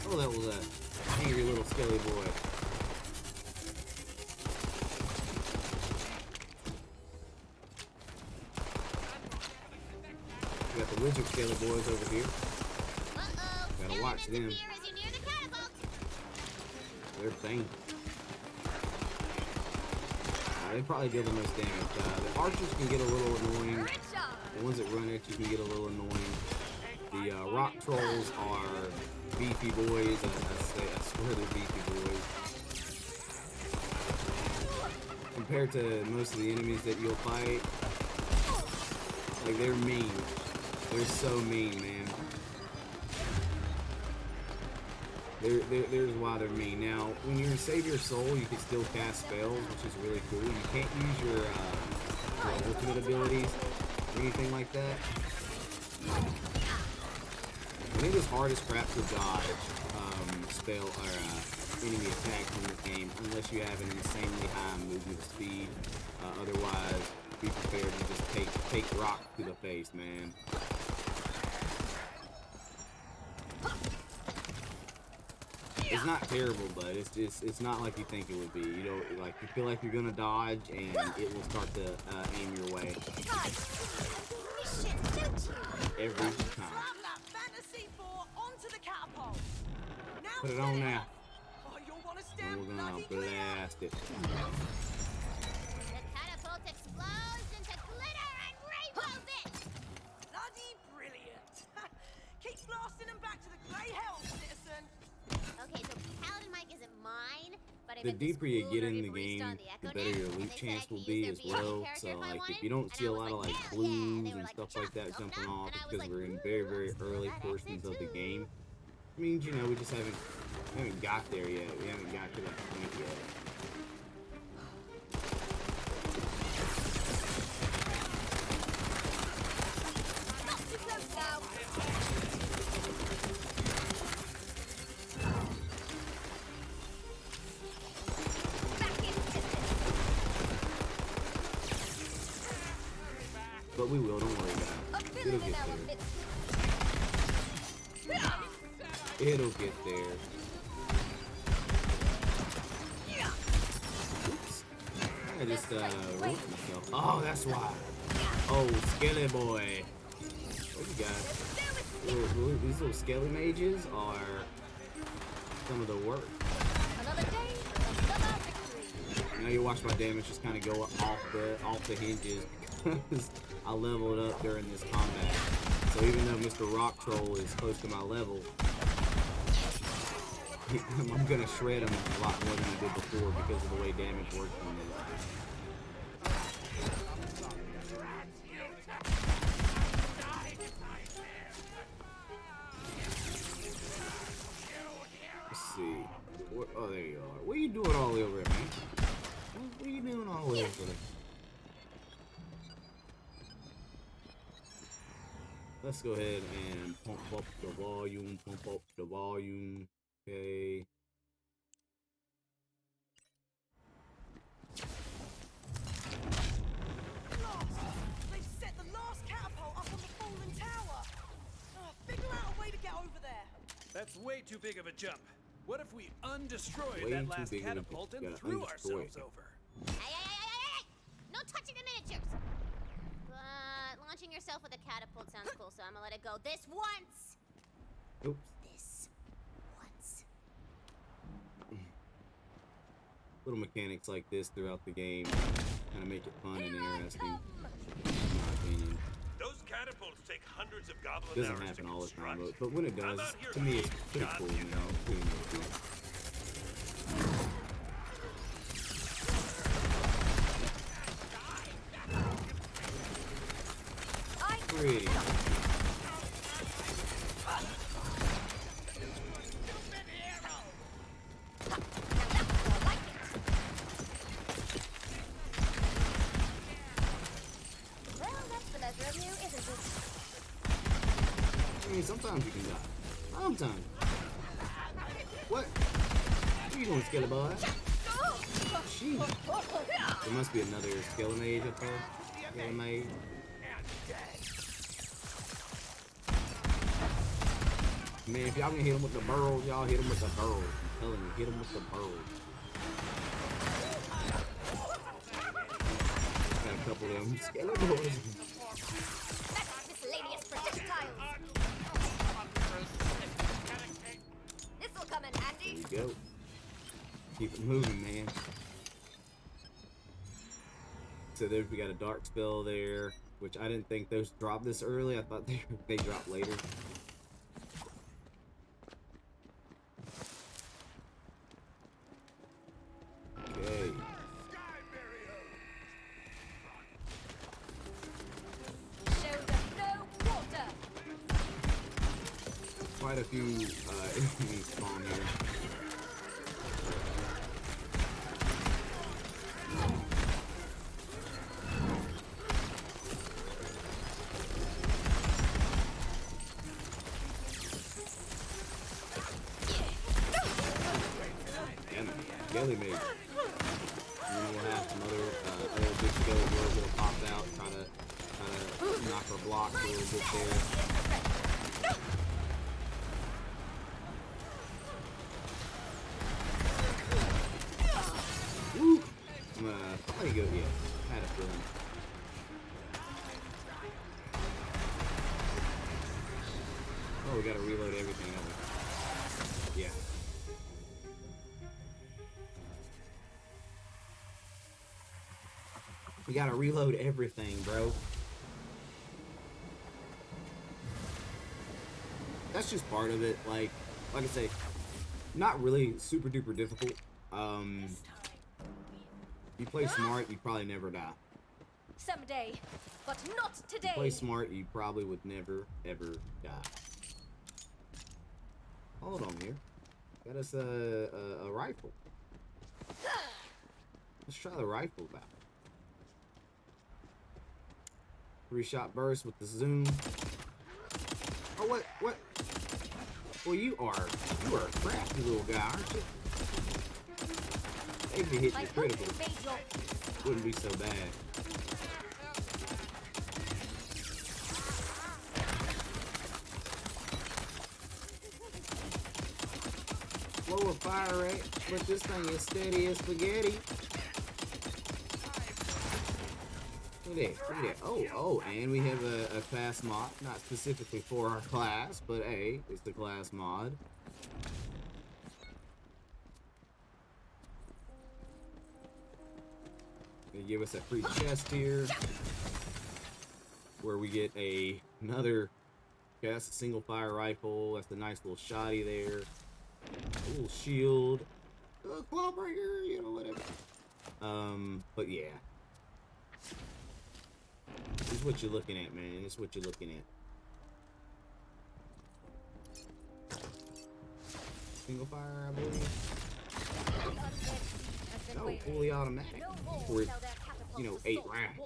Oh, that was a angry little skelly boy. We got the wizard skelly boys over here. Gotta watch them. They're faint. They probably deal the most damage. The archers can get a little annoying. The ones that run at you can get a little annoying. The rock trolls are beefy boys. I swear they're beefy boys. Compared to most of the enemies that you'll fight, like, they're mean. They're so mean, man. There's why they're mean. Now, when you're in Save Your Soul, you can still cast spells, which is really cool. You can't use your or ultimate abilities or anything like that. I think it's hard as crap to dodge spell or enemy attacks in this game unless you have an insanely high movement speed. Otherwise, be prepared to just take rock to the face, man. It's not terrible, but it's not like you think it would be. You know, like you feel like you're gonna dodge and it will start to aim your way every time. Put it on now. And we're gonna blast it. The catapult explodes into glitter and rainbow bits! Bloody brilliant! Keep blasting them back to the grey hell, citizen! Okay, so Paladin Mike isn't mine, but I The bet this deeper you cool get in nerdy the barista game, on the Echo better Net, your and loot they said chance I will could be use as their BFG well. character So if I like wanted, if you don't and see I a was lot of like, like hell yeah, and clues they were and like, stuff "Sure, like that go jumping now," off, and I it's was because like, we're in "Ooh, very let's do early that portions of the too." game. Means, you know, we just haven't got there yet. We haven't got to that point yet. Not too close now. Back in business. But we will, don't worry about A it. It'll villain in get our there. midst. It'll get there. Oops. I just wrote myself. Oh, that's why. Oh, Skelly boy. What you got? These little Skelly mages are some of the worst. Another day, another victory. Now you watch my damage just kind of go off the hinges because I leveled up during this combat. So even though Mr. Rock Troll is close to my level, I'm gonna shred him a lot more than I did before because of the way damage works on this. Let's see. Oh, there you are. What are you doing all the way over there, man? What are you doing all the way over there? Let's go ahead and pump up the volume, Okay. They've set the last catapult up on the fallen tower! Figure out a way to get over there! That's way too big of a jump. What if we undestroyed Way that too last big of a catapult jump. and Gotta threw undestroy ourselves it. over? Hey! No touching the miniatures! But launching yourself with a catapult sounds cool, so I'm gonna let it go this once! Oops. This once. Little mechanics like this throughout the game kind of make it fun and interesting, in my opinion. Those catapults take hundreds of goblin It doesn't hours happen to all the time, construct. but when it I'm does, out here to me it's being pretty God, cool, you you know. Pretty nifty. Pretty. Well, that's the measure of you, isn't it? I mean, sometimes you can die. Sometimes. What? What are you doing, Skelly boy? Sheesh. There must be another Skelly mage up there. Skelly mage. Man, if y'all can hit him with the burrows, y'all hit him with the burrows. I'm telling you, hit him with the burrows. Got a couple of them Skelly boys. That's miscellaneous projectiles. This'll come in handy. There we go. Keep it moving, man. So there we got a dark spell there, which I didn't think those dropped this early. I thought they dropped later. Okay. Show them no water. Quite a few enemies spawn here. barely made it. And then we'll have some other big skeletons that'll pop out, try to knock our blocks a little bit there. Woo! I'm gonna probably go, yeah, had a feeling. Oh, we gotta reload everything, don't we? Yeah. We gotta reload everything, bro. That's just part of it. Like I say, not really super duper difficult. You play smart, you probably never die. Someday, but not today. Play smart, you probably would never ever die. Hold on here. Got us a rifle. Let's try the rifle out. 3-shot burst with the zoom. Oh, what? Well, you are a crafty little guy, aren't you? If you hit your critical, wouldn't be so bad. Lower fire rate, but this thing is steady as spaghetti. Look at that. Oh, and we have a class mod, not specifically for our class, but hey, it's the class mod. Gonna give us a free chest here, where we get another cast, a single fire rifle. That's a nice little shotty there. A little shield, a claw breaker, you know, whatever. But yeah. This is what you're looking at, man. This is what you're looking at. Single fire, I believe. No, fully automatic. For, 8 rounds.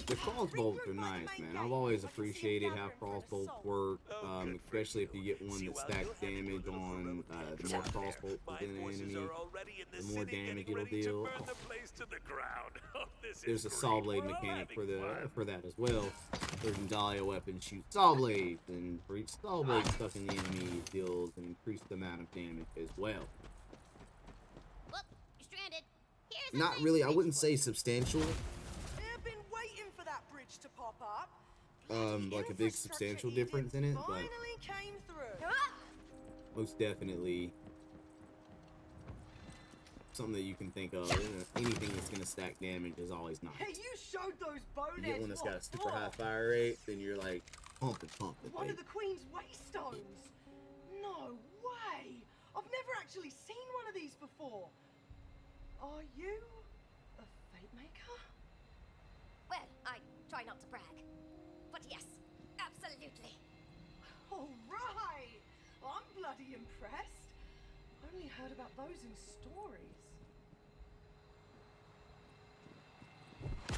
The crossbows are nice, man. I've always appreciated how crossbows work, especially if you get one that stacks damage on the more crossbows within an enemy, the more damage it'll deal. There's a saw blade mechanic for that as well. Certain Dahlia weapons shoot saw blades, and for each saw blade stuck in the enemy, it deals an increased amount of damage as well. Whoop, you're stranded. Not really, I wouldn't say substantial. To pop up. Like a big substantial difference in it, but most definitely something that you can think of. Anything that's gonna stack damage is always nice. Hey, you showed those boneheads. You get one that's got a super high fire rate, then you're like pumping. One of the Queen's Waystones. No way! I've never actually seen one of these before. Are you a fate maker? Well, I try not to brag. But yes, absolutely. All right! I'm bloody impressed. Only heard about those in stories. The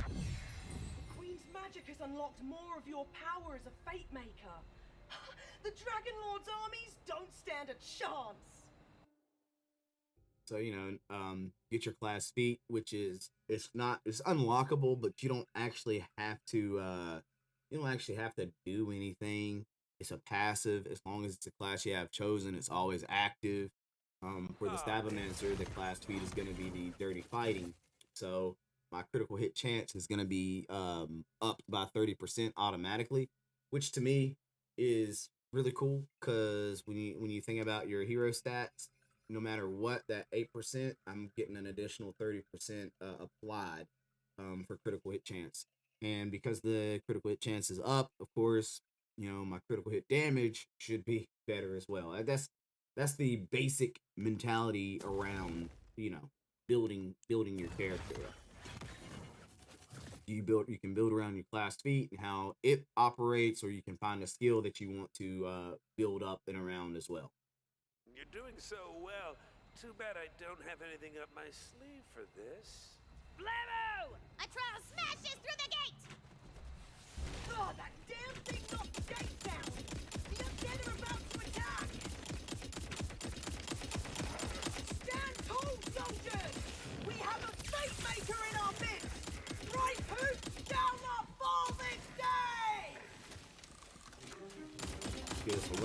Queen's magic has unlocked more of your power as a fate maker. The Dragon Lord's armies don't stand a chance. So, get your class feat, which is, it's unlockable, but you don't actually have to do anything. It's a passive. As long as it's a class you have chosen, it's always active. For the Stabomancer, the class feat is going to be the Dirty Fighting. So my critical hit chance is going to be up by 30% automatically, which to me is really cool, because when you think about your hero stats, no matter what, that 8%, I'm getting an additional 30% applied for critical hit chance. And because the critical hit chance is up, of course, my critical hit damage should be better as well. That's the basic mentality around, building your character up. You can build around your class feat and how it operates, or you can find a skill that you want to build up and around as well. You're doing so well. Too bad I don't have anything up my sleeve for this. Blammo! Atreus smashes through the gate! Oh, that damn thing knocked the gate down! The undead are about to attack!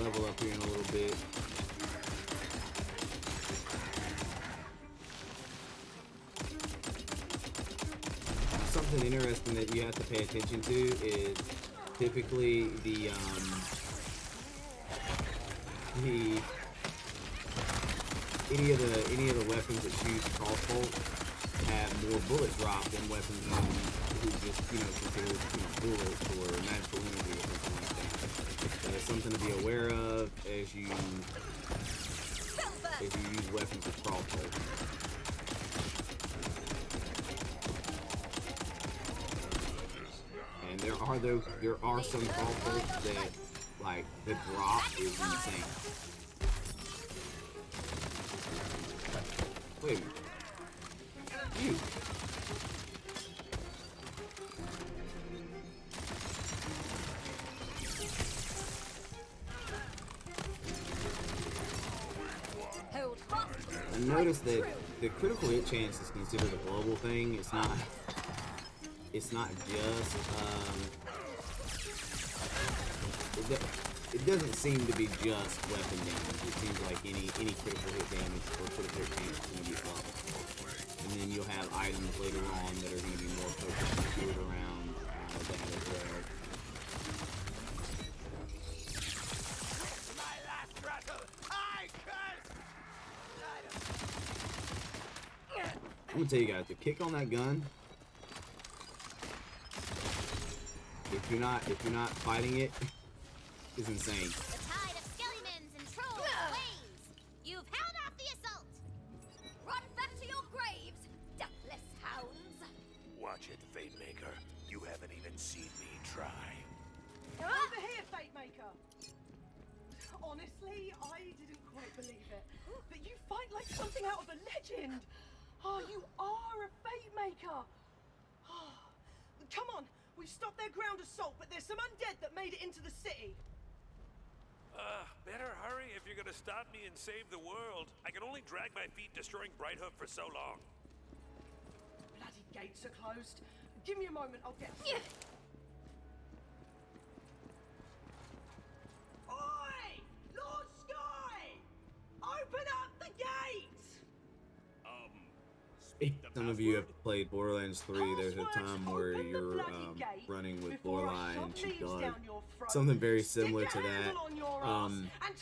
level up here in a little bit. Something interesting that you have to pay attention to is typically any of the weapons that choose crossbow have more bullet drop than weapons who just consider bullets or magical energy or something like that. So it's something to be aware of as you use weapons with crossbow. And there are some crossbows that like the drop is insane. Wait. You. I noticed that the critical hit chance is considered a global thing. It's not just it doesn't seem to be just weapon damage. It seems like any critical hit damage or critical hit chance is going to be up. And then you'll have items later on that are going to be more focused and geared around that as well. My last rattle! I curse! I'm going to tell you guys, the kick on that gun, if you're not fighting it, is insane. The tide of skellimans and trolls waves. You've held off the assault. Run back to your graves, deathless hounds! Watch it, Fate Maker. You haven't even seen me try. Over here, Fate Maker! Honestly, I didn't quite believe it. But you fight like something out of a legend! Oh, you are a Fate Maker! Oh, come on, we've stopped their ground assault, but there's some undead that made it into the city. Better hurry if you're gonna stop me and save the world. I can only drag my feet destroying Brighthoof for so long. Bloody gates are closed. Give me a moment, I'll get... Oi! Lord Sky! Open up the gates! Some of you have played Borderlands 3. There's a time where you're running with Lorelei and she does something very similar to that.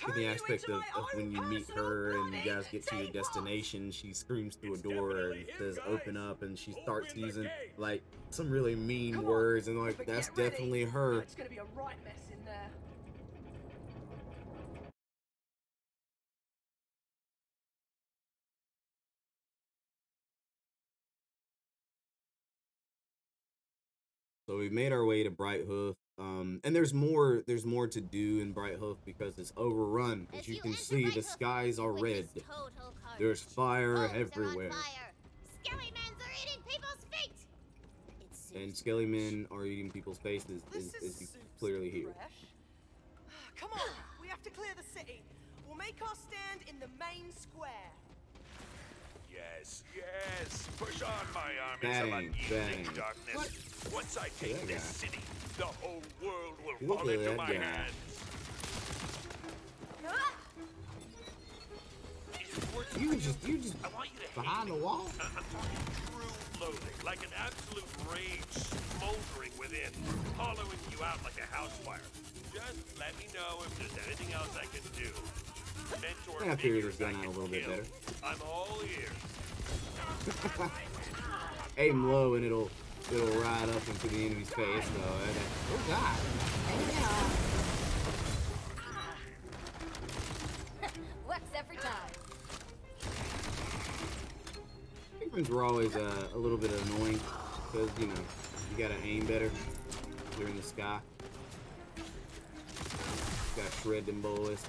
In the aspect of when you meet her and you guys get to your destination, she screams through a door and says open up, and she starts using like some really mean words, and like that's definitely her. It's gonna be a right mess in there. So we made our way to Brighthoof, and there's more to do in Brighthoof because it's overrun. As you can see, the skies are red. There's fire everywhere. Skellimans are eating people's feet. And Skellymen are eating people's faces, as you clearly hear. Come on, we have to clear the city. We'll make our stand in the main square. Yes, push on, my armies of unyielding darkness. What? Once I take this city, the whole world will Look fall at into that my guy. hands. You just I want you to behind the wall. I'm talking true loathing, like an absolute rage smoldering within, hollowing you out like a house fire. Just let me know if there's anything else I can do. Mentor I figured figures this gun I out a can little bit kill. better. I'm all ears. Aim low and it'll ride up into the enemy's face. So, oh god! Works every time. Pigments were always a little bit annoying because you gotta aim better. They're in the sky. Gotta shred them boys.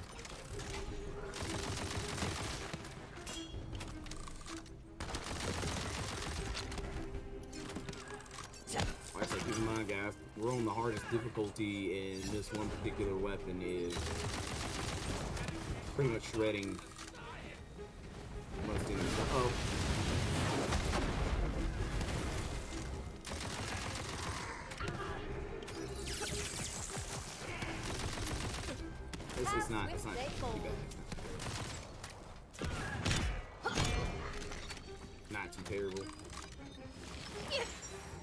Like I said, keep in mind, guys, we're on the hardest difficulty, and this one particular weapon is pretty much shredding most enemies. Uh-oh. This is it's not too bad next time. Not too terrible.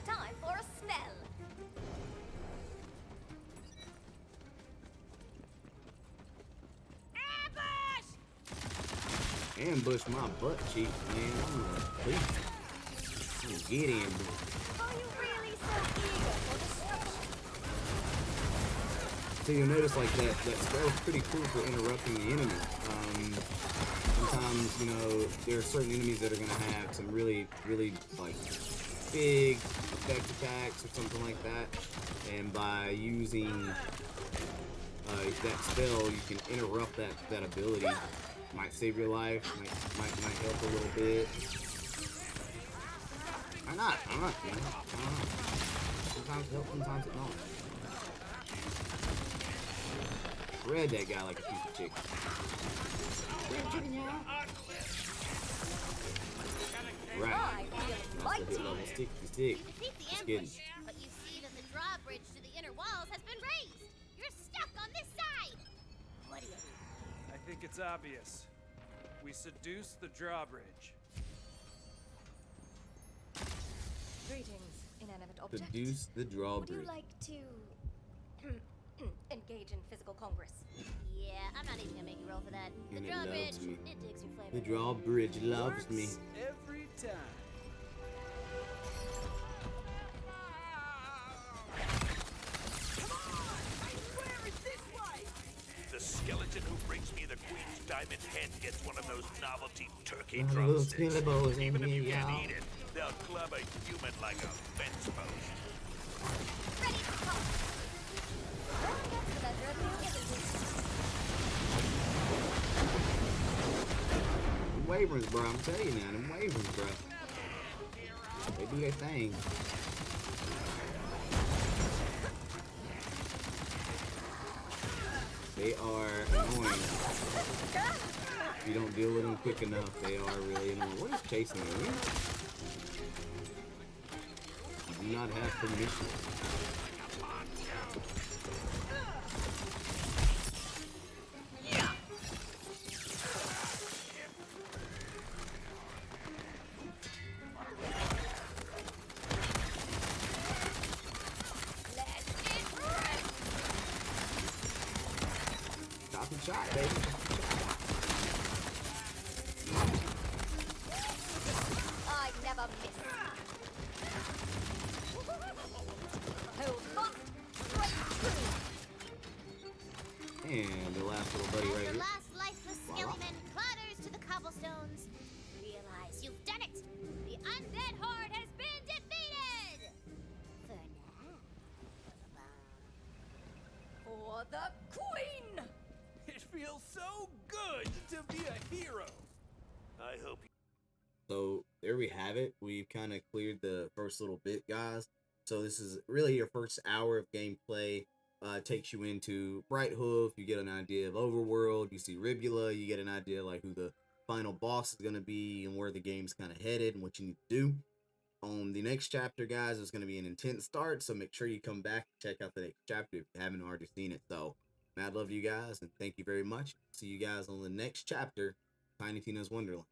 Time for a spell. Ambush my butt cheeks, man. I'm like, please. Get ambushed. Are you really so eager for destruction? So you'll notice like that spell's pretty cool for interrupting the enemy. Sometimes, you know, there are certain enemies that are gonna have some really like big effect attacks or something like that. And by using that spell, you can interrupt that ability. Might save your life, might help a little bit. Why not? I don't know. Sometimes it helps, sometimes it don't. Read that guy like a piece of chicken. Right. Sticky. You defeat the ambush, but you see that the drawbridge to the inner walls has been raised. You're stuck on this side. What do you do? I think it's obvious. We seduce the drawbridge. Greetings, inanimate object. Seduce the drawbridge. Would you like to engage in physical congress? Yeah, I'm not even gonna make you roll for that. The And it drawbridge, loves me. it digs your flavor. The drawbridge loves me. Every time. The skeleton who brings me the Queen's diamond head gets one of those novelty turkey One of those drumsticks. syllables in Even if here, you can't y'all. eat it, they'll club a human like a fence post. Ready to talk. Well, that's the measure of new images. Them Wyverns, bro. I'm telling you now, them Wyverns, bro. They do their thing. They are annoying. If you don't deal with them quick enough, they are really annoying. What is chasing me? You do not have permission. Stop and shot, baby. I never miss. Hold fast, straight through. And the last little buddy As right the here. last lifeless skeleton clatters to the cobblestones, realize you've done it. The undead horde has been defeated. For now. For the Queen! It feels so good to be a hero. I hope So there we have it. We've kind of cleared the first little bit, guys. So this is really your first hour of gameplay. Takes you into Bright Hoof. You get an idea of Overworld. You see Ribula. You get an idea like who the final boss is going to be and where the game's kind of headed and what you need to do. On the next chapter, guys, it's going to be an intense start. So make sure you come back and check out the next chapter if you haven't already seen it. So mad love you guys and thank you very much. See you guys on the next chapter, Tiny Tina's Wonderland.